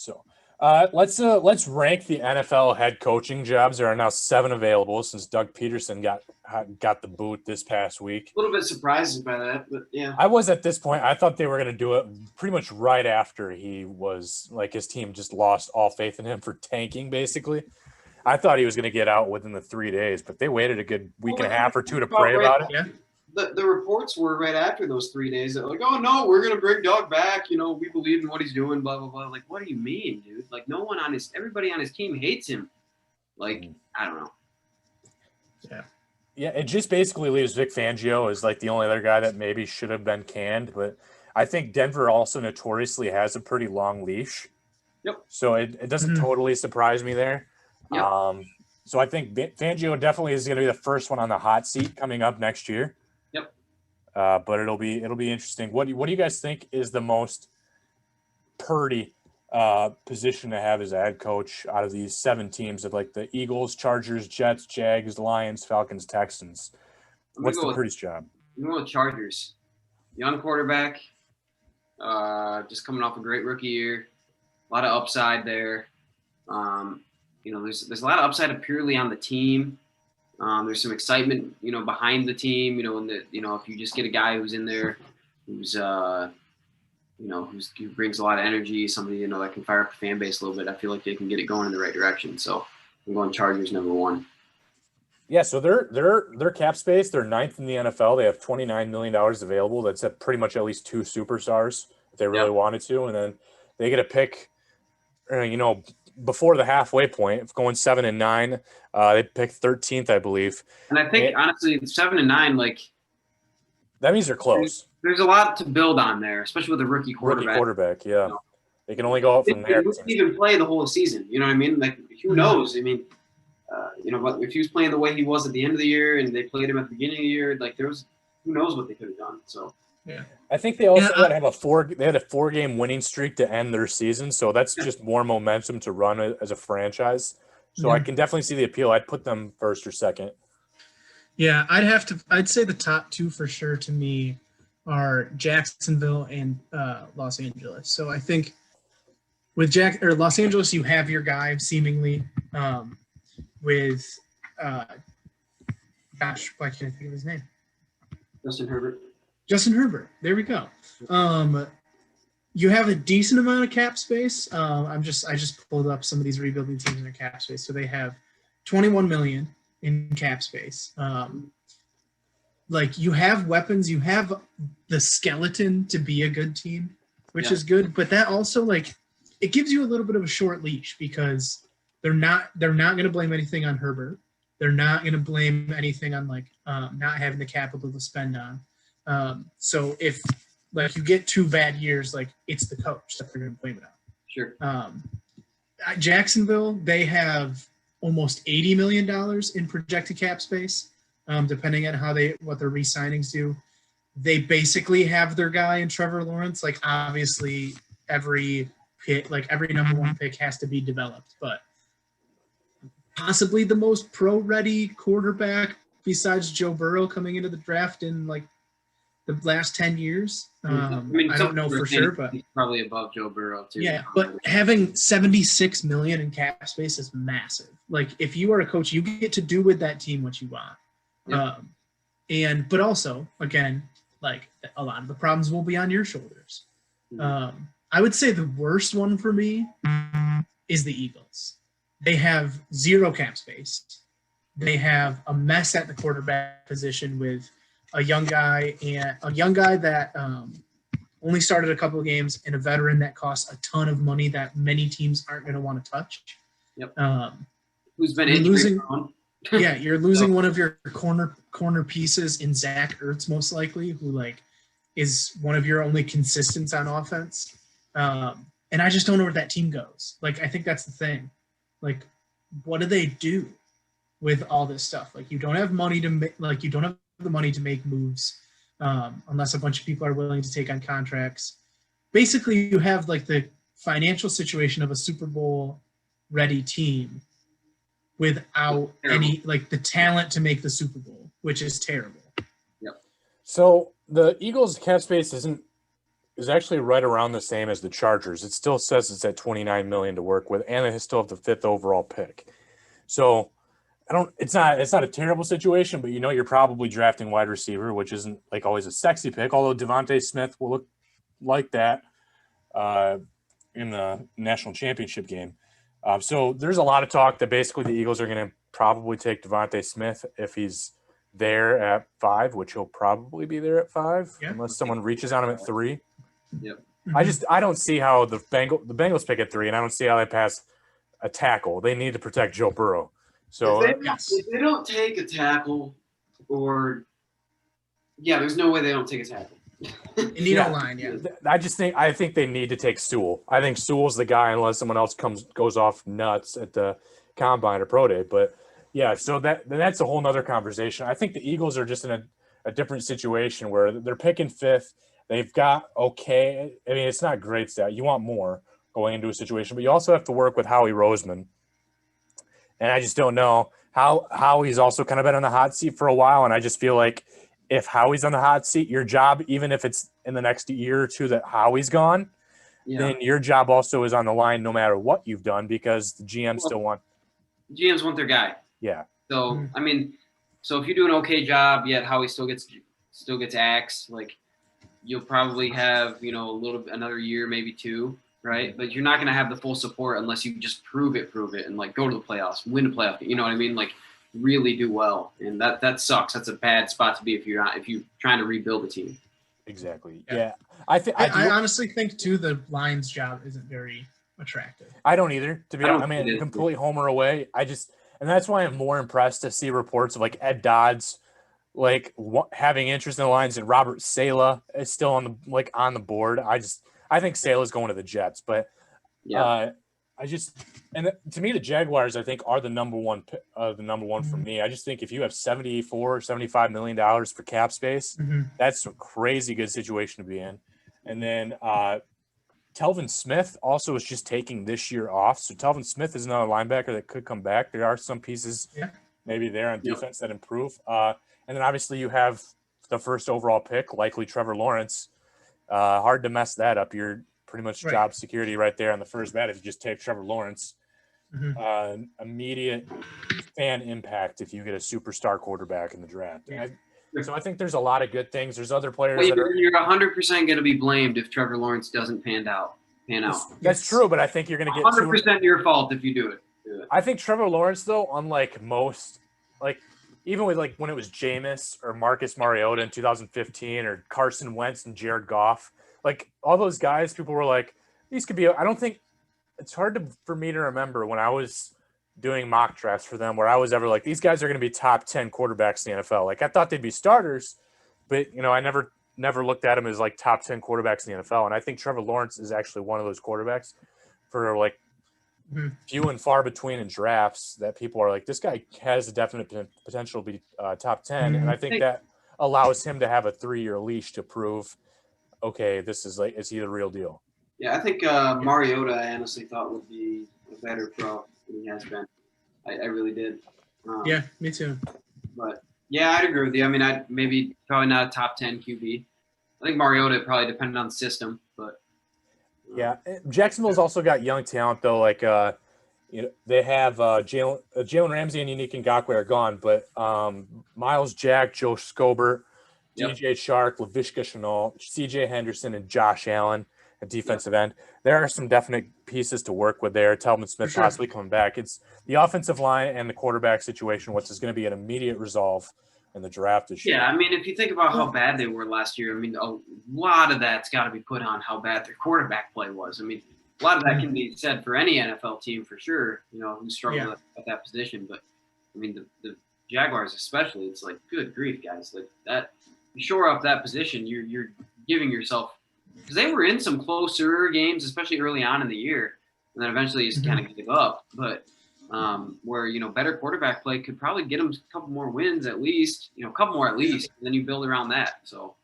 So let's rank the NFL head coaching jobs. There are now 7 available since Doug Peterson got the boot this past week. A little bit surprised by that, but yeah. I was at this point. I thought they were going to do it pretty much right after he was like his team just lost all faith in him for tanking, basically. I thought he was going to get out within the 3 days, but they waited a good week and a half or two to pray about it. Yeah. The reports were right after those 3 days that like, oh no, we're gonna bring Doug back. You know, we believe in what he's doing. Blah blah blah. Like, what do you mean, dude? Like, everybody on his team hates him. Like, I don't know. Yeah. It just basically leaves Vic Fangio as like the only other guy that maybe should have been canned. But I think Denver also notoriously has a pretty long leash. Yep. So it doesn't totally surprise me there. Yep. So I think Fangio definitely is going to be the first one on the hot seat coming up next year. Yep. But it'll be interesting. What do you guys think is the most purdy position to have as a head coach out of these 7 teams of like the Eagles, Chargers, Jets, Jags, Lions, Falcons, Texans? What's the prettiest job? I'm going with Chargers. Young quarterback, just coming off a great rookie year. A lot of upside there. There's a lot of upside purely on the team. There's some excitement, behind the team. If you just get a guy who's in there, who brings a lot of energy, somebody that can fire up the fan base a little bit. I feel like they can get it going in the right direction. So I'm going Chargers number 1. Yeah, so their cap space, they're 9th in the NFL. They have $29 million available. That's at pretty much at least 2 superstars if they really wanted to, and then they get a pick. Before the halfway point, going 7 and 9, they picked 13th, I believe. And I think honestly, 7 and 9, like that means they're close. There's a lot to build on there, especially with a rookie quarterback. Yeah. They can only go up from there. They wouldn't even play the whole season. You know what I mean? Like, who knows? I mean, but if he was playing the way he was at the end of the year, and they played him at the beginning of the year, like who knows what they could have done. So. Yeah, I think they also had a 4-game winning streak to end their season, so that's just more momentum to run as a franchise. So I can definitely see the appeal. I'd put them first or second. Yeah, I'd say the top 2 for sure to me are Jacksonville and Los Angeles. So I think with Los Angeles, you have your guy seemingly with why can't I think of his name? Justin Herbert. There we go. You have a decent amount of cap space. I just pulled up some of these rebuilding teams in their cap space. So they have $21 million in cap space. Like you have weapons, you have the skeleton to be a good team, which is good. But that also it gives you a little bit of a short leash because they're not going to blame anything on Herbert. They're not going to blame anything on not having the capital to spend on. So if you get 2 bad years, it's the coach that they're going to blame it on. Sure. Jacksonville, they have almost $80 million in projected cap space, depending on what their re-signings do. They basically have their guy in Trevor Lawrence. Obviously every number 1 pick has to be developed, but possibly the most pro-ready quarterback besides Joe Burrow coming into the draft in the last 10 years. I don't know for sure, but he's probably above Joe Burrow too. Yeah, but having $76 million in cap space is massive. If you are a coach, you get to do with that team what you want. Yeah. But also, again, a lot of the problems will be on your shoulders. I would say the worst one for me is the Eagles. They have 0 cap space. They have a mess at the quarterback position with a young guy that only started a couple of games and a veteran that costs a ton of money that many teams aren't going to want to touch. Yep. Who's been losing? Yeah, you're losing one of your corner pieces in Zach Ertz, most likely, who is one of your only consistents on offense. And I just don't know where that team goes. I think that's the thing. What do they do with all this stuff? You don't have money to make. You don't have the money to make moves unless a bunch of people are willing to take on contracts. Basically, you have the financial situation of a Super Bowl ready team without any the talent to make the Super Bowl, which is terrible. Yep. So the Eagles cap space isn't is actually right around the same as the Chargers. It still says it's at $29 million to work with, and they still have the 5th overall pick. So it's not a terrible situation, but you're probably drafting wide receiver, which isn't like always a sexy pick, although Devontae Smith will look like that in the national championship game. So there's a lot of talk that basically the Eagles are going to probably take Devontae Smith if he's there at 5, which he'll probably be there at 5 unless someone reaches on him at 3. Yep. I don't see how the Bengals pick at 3, and I don't see how they pass a tackle. They need to protect Joe Burrow. So if they don't take a tackle, there's no way they don't take a tackle. You need a line, I think they need to take Sewell. I think Sewell's the guy unless someone else goes off nuts at the combine or pro day. But yeah, so that's a whole nother conversation. I think the Eagles are just in a different situation where they're picking 5th. They've got it's not great stat. You want more going into a situation, but you also have to work with Howie Roseman. And I just don't know how Howie's also kind of been on the hot seat for a while. And I just feel like if Howie's on the hot seat, your job, even if it's in the next year or two that Howie's gone, then your job also is on the line no matter what you've done because the GMs want their guy. Yeah. So, so if you do an okay job, yet Howie still gets axed, like you'll probably have, another year, maybe 2. Right, but you're not going to have the full support unless you just prove it, and like go to the playoffs, win a playoff. You know what I mean? Like really do well, and that sucks. That's a bad spot to be if you're trying to rebuild a team. Exactly. Yeah. I honestly think too the Lions' job isn't very attractive. I don't either. To be honest, complete homer away. And that's why I'm more impressed to see reports of like Ed Dodds, like having interest in the Lions, and Robert Saleh is still on the board. I think Saleh's going to the Jets, but to me, the Jaguars, I think, are the number one for me. I just think if you have $75 million for cap space, that's a crazy good situation to be in. And then Telvin Smith also is just taking this year off. So Telvin Smith is another linebacker that could come back. There are some pieces maybe there on defense that improve. And then obviously you have the 1st overall pick, likely Trevor Lawrence. Hard to mess that up. You're pretty much job security right there on the first bat if you just take Trevor Lawrence. Immediate fan impact if you get a superstar quarterback in the draft. So I think there's a lot of good things. There's other players you're 100% going to be blamed if Trevor Lawrence doesn't pan out. That's true, but I think you're going to get 100% your fault if you do it. I think Trevor Lawrence, though, unlike most, even with when it was Jameis or Marcus Mariota in 2015 or Carson Wentz and Jared Goff, all those guys, people were like, these could be. I don't think it's hard for me to remember when I was doing mock drafts for them where I was ever like, these guys are going to be top 10 quarterbacks in the NFL. I thought they'd be starters, but I never looked at them as top 10 quarterbacks in the NFL. And I think Trevor Lawrence is actually one of those quarterbacks for few and far between in drafts that people are like, this guy has a definite potential to be top 10. And I think that allows him to have a 3-year leash to prove, okay, is he the real deal? Yeah, I think Mariota, I honestly thought would be a better pro than he has been. I really did. Yeah, me too. But yeah, I'd agree with you. I mean, probably not a top 10 QB. I think Mariota probably depended on the system, but yeah, Jacksonville's also got young talent though. They have Jalen Ramsey and Unique Ngakoue are gone, but Miles Jack, Joe Scobert, DJ Shark, Laviska Shenault, CJ Henderson, and Josh Allen at defensive end. There are some definite pieces to work with there. Telvin Smith possibly coming back. It's the offensive line and the quarterback situation, which is going to be an immediate resolve in the draft this year. Yeah, I mean, if you think about how bad they were last year, I mean, a lot of that's got to be put on how bad their quarterback play was. I mean, a lot of that can be said for any NFL team for sure, who struggle at that position. But, I mean, the Jaguars especially, it's like, good grief, guys. Like, that, you shore up that position, you're giving yourself – because they were in some closer games, especially early on in the year, and then eventually just kind of give up. But where, better quarterback play could probably get them a couple more wins at least, a couple more at least, and then you build around that. So,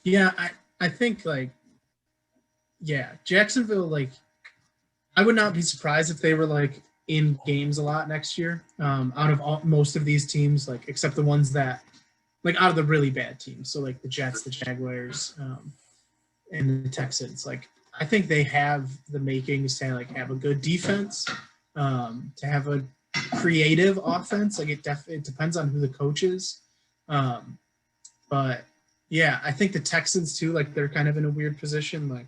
yeah, I think, Jacksonville, I would not be surprised if they were, in games a lot next year out of most of these teams, except the ones that, out of the really bad teams. So, the Jets, the Jaguars, in the Texans. Like, I think they have the makings to like have a good defense, to have a creative offense. Like, it depends on who the coach is. But yeah, I think the Texans too, like, they're kind of in a weird position. Like,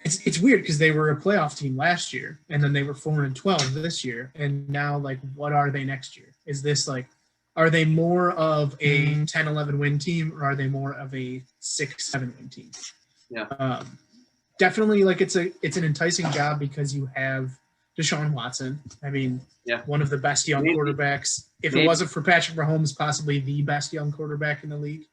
it's weird because they were a playoff team last year, and then they were 4-12 this year, and now, like, what are they next year? Is this like, are they more of a 10-11 win team, or are they more of a 6-7 win team? Yeah. Definitely, like, it's an enticing job because you have Deshaun Watson. I mean, one of the best young quarterbacks. If it wasn't for Patrick Mahomes, possibly the best young quarterback in the league.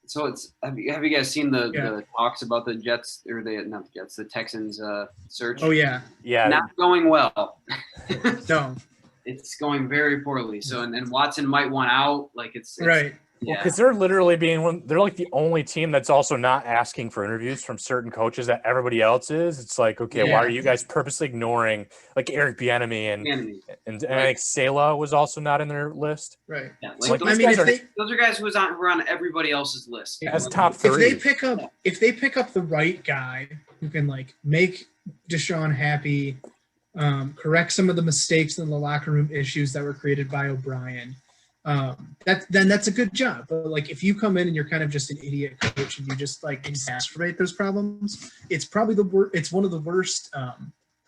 So it's have you guys seen the talks about the Jets, or not the Jets, the Texans search? Oh yeah. Not going well. No. It's going very poorly. So and Watson might want out. Like it's right. Yeah. Because they're literally they're like the only team that's also not asking for interviews from certain coaches that everybody else is. It's like, okay, why are you guys purposely ignoring like Eric Bieniemy and I think Sala was also not in their list. Right. Yeah. Like those, those are guys who were on everybody else's list. As top 3. If they pick up the right guy who can like make Deshaun happy, correct some of the mistakes in the locker room issues that were created by O'Brien, that's a good job. But like, if you come in and you're kind of just an idiot coach and you just like exacerbate those problems, it's probably it's one of the worst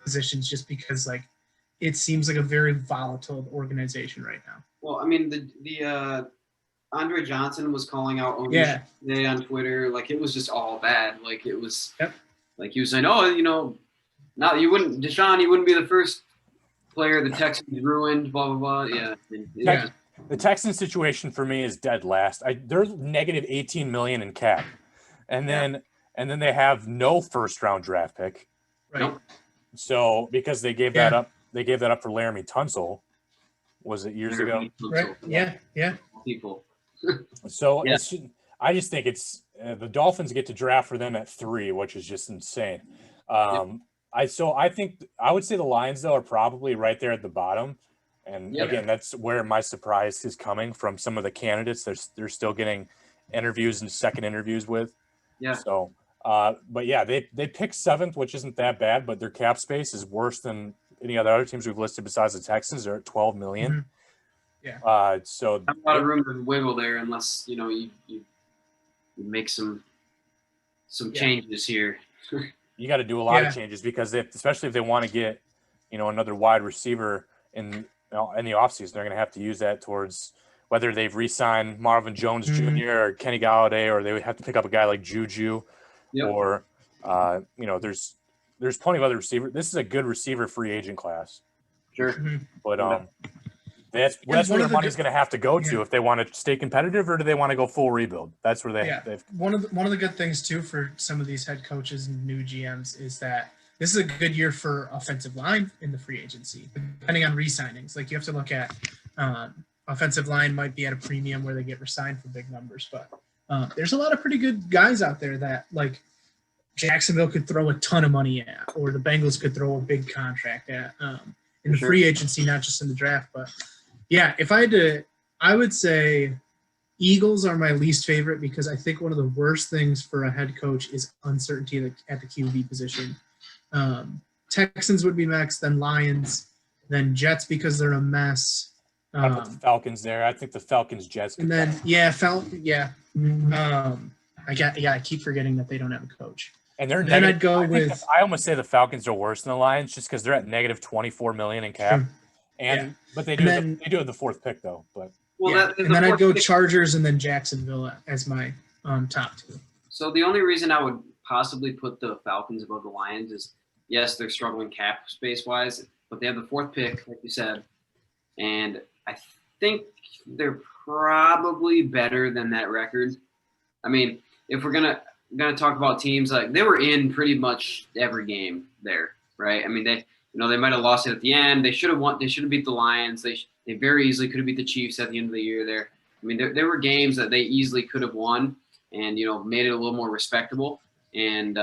positions, just because like it seems like a very volatile organization right now. Well, I mean, the Andre Johnson was calling out ownership today on Twitter. Like, it was just all bad. Like, it was like he was saying, Deshaun, you wouldn't be the first player the Texans ruined, blah blah blah. Yeah. The Texans situation for me is dead last. They're negative 18 million in cap, and then they have no first round draft pick. Right. Nope. So because they gave that up, for Laramie Tunsil. Was it years ago? Right. Yeah. People. So I just think it's the Dolphins get to draft for them at 3, which is just insane. I think I would say the Lions though are probably right there at the bottom. And again, that's where my surprise is coming from. Some of the candidates they're still getting interviews and second interviews with. Yeah. So, but yeah, they picked 7th, which isn't that bad, but their cap space is worse than any other teams we've listed besides the Texans. They're at 12 million. Mm-hmm. Yeah. So not a lot of room to wiggle there unless you make some changes here. You got to do a lot of changes because especially if they want to get another wide receiver in the offseason, they're going to have to use that towards whether they've re-signed Marvin Jones Jr. or Kenny Galladay, or they would have to pick up a guy like Juju, or there's plenty of other receivers. This is a good receiver free agent class. Sure, but that's where the money's going to have to go to if they want to stay competitive, or do they want to go full rebuild? That's where they've one of the good things too for some of these head coaches and new GMs is that this is a good year for offensive line in the free agency, depending on re-signings. Like, you have to look at offensive line might be at a premium where they get re-signed for big numbers, but there's a lot of pretty good guys out there that like Jacksonville could throw a ton of money at, or the Bengals could throw a big contract at in the free agency, not just in the draft. But yeah, if I had to, I would say Eagles are my least favorite because I think one of the worst things for a head coach is uncertainty at the QB position. Texans would be next, then Lions, then Jets because they're a mess. I put the Falcons there. I think the Falcons, Jets. And then I keep forgetting that they don't have a coach. And they're then I'd go with. I almost say the Falcons are worse than the Lions just because they're at negative 24 million in cap. But they do have the 4th pick though. But and then I'd go Chargers and then Jacksonville as my top 2. So the only reason I would possibly put the Falcons above the Lions is, yes, they're struggling cap space wise, but they have the 4th pick, like you said, and I think they're probably better than that record. I mean, if we're gonna talk about teams, like, they were in pretty much every game there, right? I mean, they might have lost it at the end. They should have won. They should have beat the Lions. They very easily could have beat the Chiefs at the end of the year there. I mean, there were games that they easily could have won and made it a little more respectable. And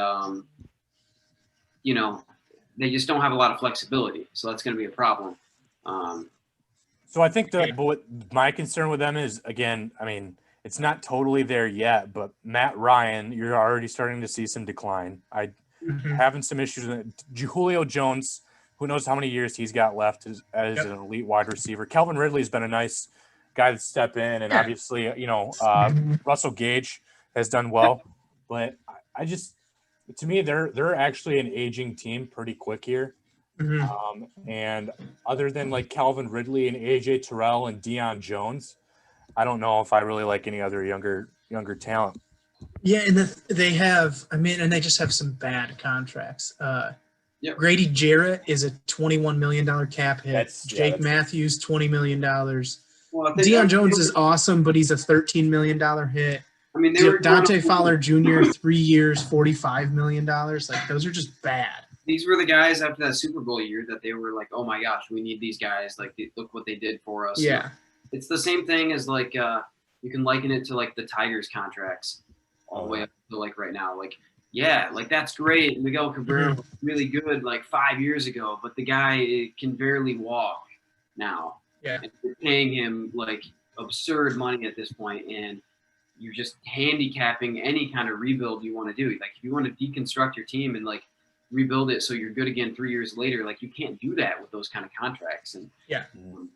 they just don't have a lot of flexibility, so that's going to be a problem. So I think what my concern with them is, again, I mean, it's not totally there yet, but Matt Ryan, you're already starting to see some decline. Having some issues with Julio Jones. Who knows how many years he's got left as an elite wide receiver. Calvin Ridley's been a nice guy to step in, and obviously, Russell Gage has done well. But I just, to me, they're actually an aging team pretty quick here. And other than like Calvin Ridley and AJ Terrell and Deion Jones, I don't know if I really like any other younger talent. Yeah, and they have, and they just have some bad contracts. Grady Jarrett is a $21 million cap hit. Jake Matthews, $20 million. Well, Deion Jones is awesome, but he's a $13 million hit. I mean, Dante Fowler Jr., 3 years, $45 million. Like, those are just bad. These were the guys after that Super Bowl year that they were like, oh my gosh, we need these guys. Like, look what they did for us. Yeah. It's the same thing as like, you can liken it to like the Tigers contracts all the way up to like right now. Like, yeah, like that's great. Miguel Cabrera was really good like 5 years ago, but the guy can barely walk now. Yeah. And you're paying him like absurd money at this point, and you're just handicapping any kind of rebuild you want to do. Like if you want to deconstruct your team and like rebuild it so you're good again 3 years later, like you can't do that with those kind of contracts. And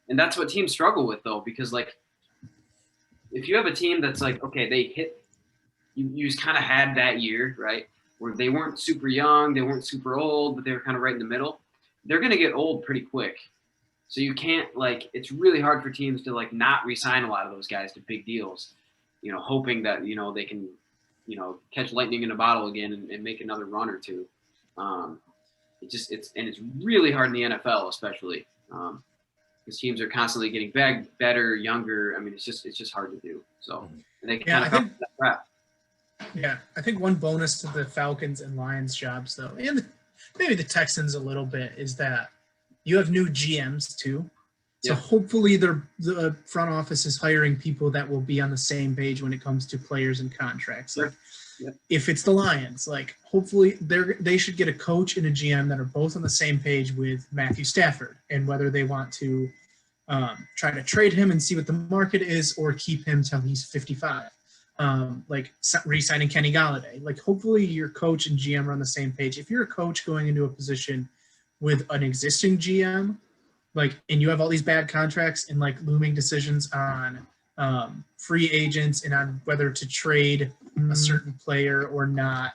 and that's what teams struggle with though, because like if you have a team that's like, okay, they hit, you just kind of had that year, right, where they weren't super young, they weren't super old, but they were kind of right in the middle. They're going to get old pretty quick. So you can't like, it's really hard for teams to like not re-sign a lot of those guys to big deals, hoping that, they can, catch lightning in a bottle again and make another run or two. It's really hard in the NFL, especially because teams are constantly getting better, younger. I mean, it's just hard to do. So and they kind of cover that crap. Yeah, I think one bonus to the Falcons and Lions jobs, though, and maybe the Texans a little bit, is that you have new GMs too. So hopefully the front office is hiring people that will be on the same page when it comes to players and contracts. Like, if it's the Lions, like hopefully they should get a coach and a GM that are both on the same page with Matthew Stafford and whether they want to try to trade him and see what the market is or keep him till he's 55. Like re-signing Kenny Galladay. Like hopefully your coach and GM are on the same page. If you're a coach going into a position with an existing GM, like, and you have all these bad contracts and like looming decisions on free agents and on whether to trade a certain player or not,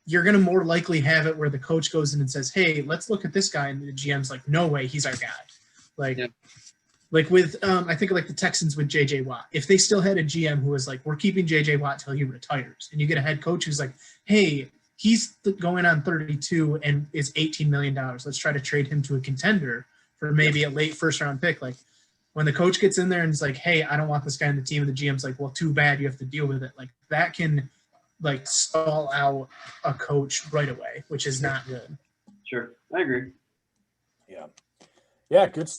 you're going to more likely have it where the coach goes in and says, hey, let's look at this guy. And the GM's like, no way, he's our guy. Like, like with, I think like the Texans with J.J. Watt, if they still had a GM who was like, we're keeping J.J. Watt till he retires, and you get a head coach who's like, hey, he's going on 32 and is $18 million. Let's try to trade him to a contender for maybe a late first-round pick. Like, when the coach gets in there and is like, hey, I don't want this guy in the team, and the GM's like, well, too bad, you have to deal with it. Like, that can, like, stall out a coach right away, which is not good. Sure. I agree. Yeah. Yeah, good